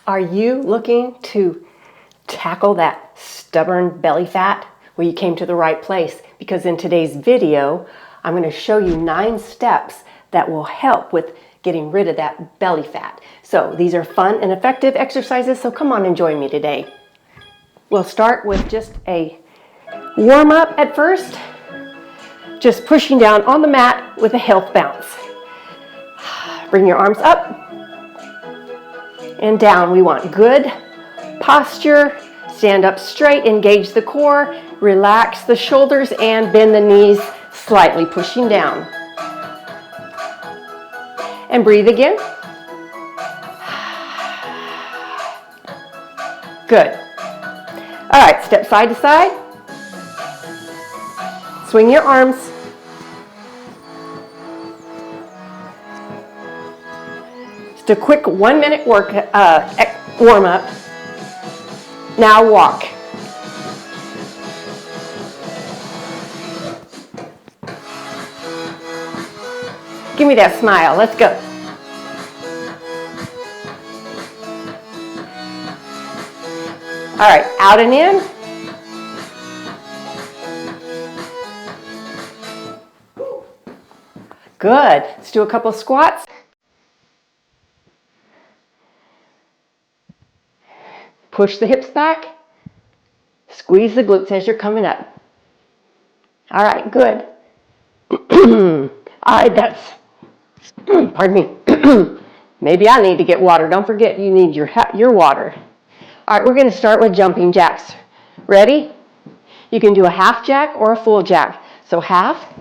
Are you looking to tackle that stubborn belly fat? Well, you came to the right place, because in today's video, I'm going to show you 9 steps that will help with getting rid of that belly fat. So these are fun and effective exercises, so come on and join me today. We'll start with just a warm up at first, just pushing down on the mat with a health bounce. Bring your arms up and down. We want good posture. Stand up straight, engage the core, relax the shoulders and bend the knees slightly, pushing down. And breathe again. Good. All right, step side to side. Swing your arms. Just a quick 1-minute warm up. Now walk. Give me that smile. Let's go. All right, out and in. Good. Let's do a couple squats. Push the hips back. Squeeze the glutes as you're coming up. All right, good. All right, that's, pardon me. Maybe I need to get water. Don't forget you need your water. All right, we're going to start with jumping jacks. Ready? You can do a half jack or a full jack. So half.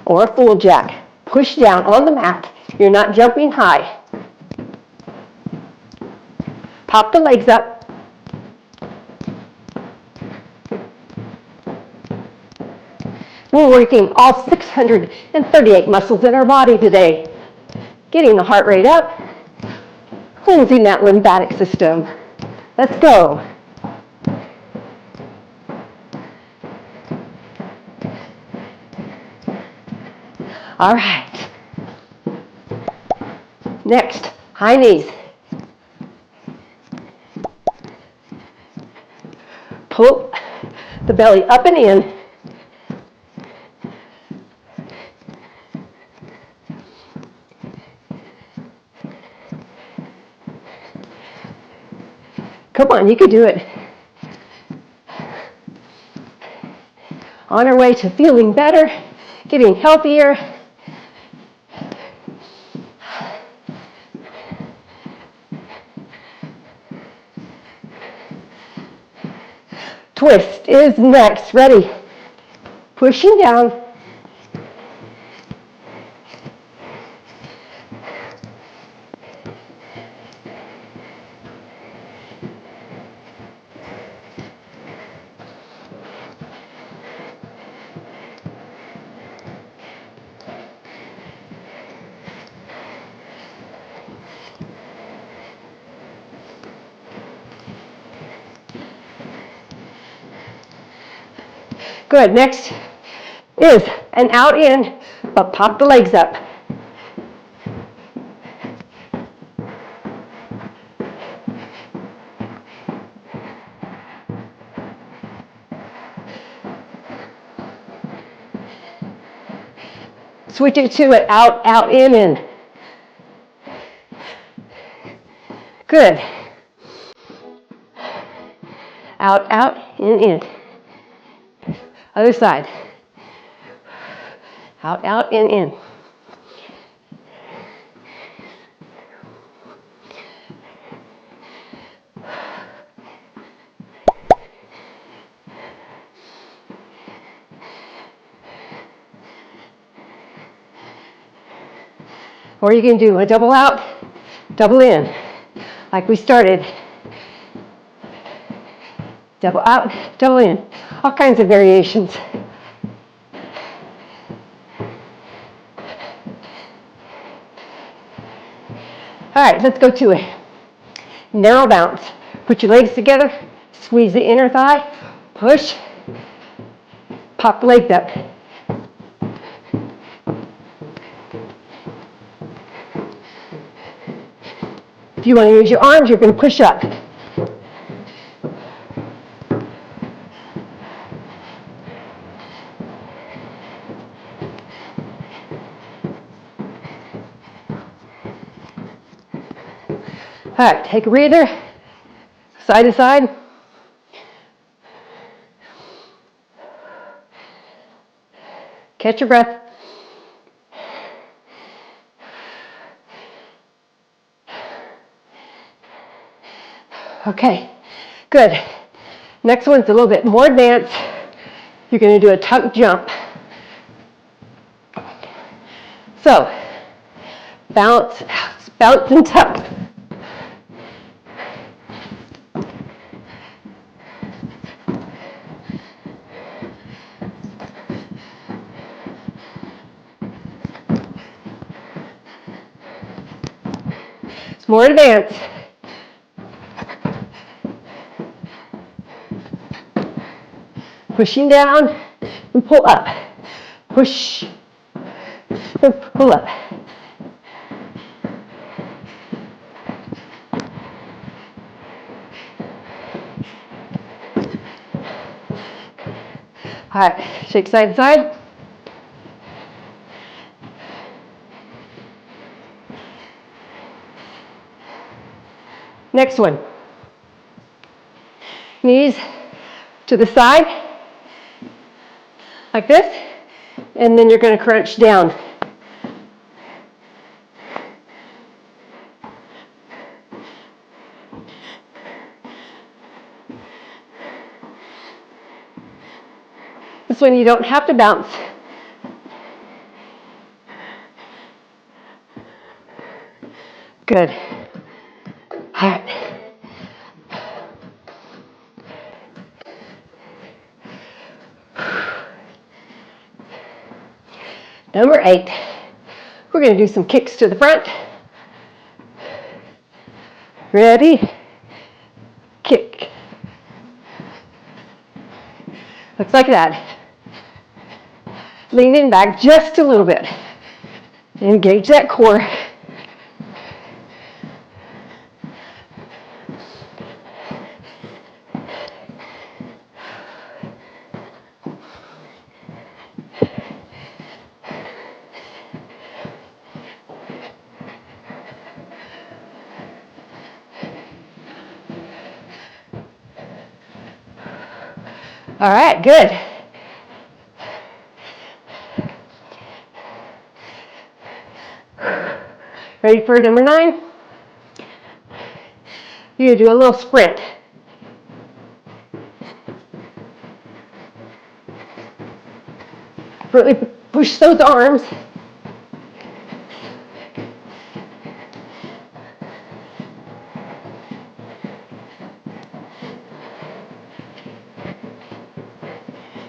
Or a full jack. Push down on the mat. You're not jumping high. Pop the legs up. We're working all 638 muscles in our body today. Getting the heart rate up. Cleansing that lymphatic system. Let's go. All right. Next, high knees. Pull the belly up and in. Come on, you can do it. On our way to feeling better, getting healthier. Twist is next. Ready? Pushing down. Good. Next is an out in, but pop the legs up. Switch it to it. Out, out, in. Good. Out, out, in. Other side. Out, out, in. Or you can do a double out, double in, like we started. Double out, double in. All kinds of variations. All right, let's go to a narrow bounce. Put your legs together, squeeze the inner thigh, push, pop the legs up. If you want to use your arms, you're going to push up. All right, take a breather, side to side. Catch your breath. Okay, good. Next one's a little bit more advanced. You're going to do a tuck jump. So, bounce, bounce and tuck. It's more advanced. Pushing down and pull up. Push and pull up. All right, shake side to side. Next one. Knees to the side, like this, and then you're going to crunch down. This one you don't have to bounce. Good. All right. Number 8. We're going to do some kicks to the front. Ready? Kick. Looks like that. Leaning back just a little bit. Engage that core. All right, good. Ready for number 9? You're going to do a little sprint. Really push those arms.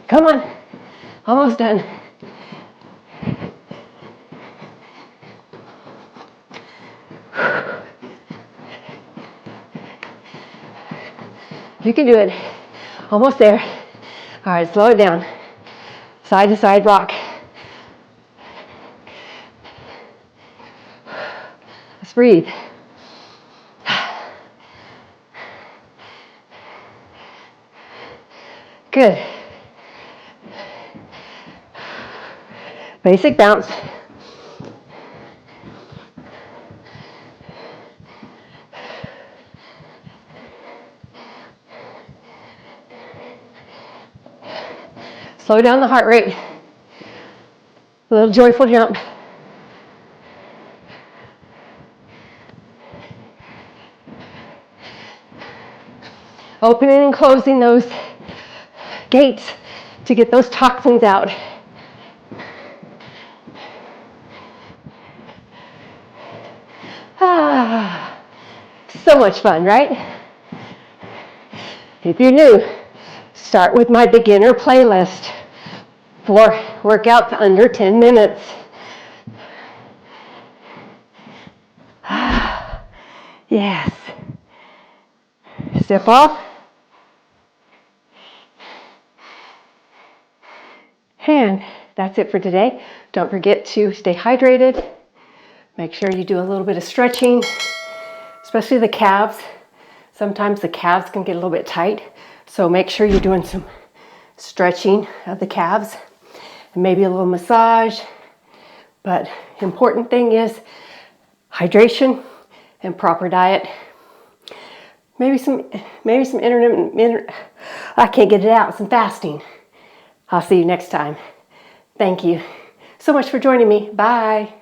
Come on, almost done. You can do it. Almost there. All right, slow it down. Side to side rock. Let's breathe. Good. Basic bounce. Slow down the heart rate. A little joyful jump. Opening and closing those gates to get those toxins out. Ah, so much fun, right? If you're new, start with my beginner playlist for workouts under 10 minutes. Yes. Step off. And that's it for today. Don't forget to stay hydrated. Make sure you do a little bit of stretching, especially the calves. Sometimes the calves can get a little bit tight, so make sure you're doing some stretching of the calves and maybe a little massage. But important thing is hydration and proper diet. Maybe some intermittent, I can't get it out, some fasting. I'll see you next time. Thank you so much for joining me. Bye.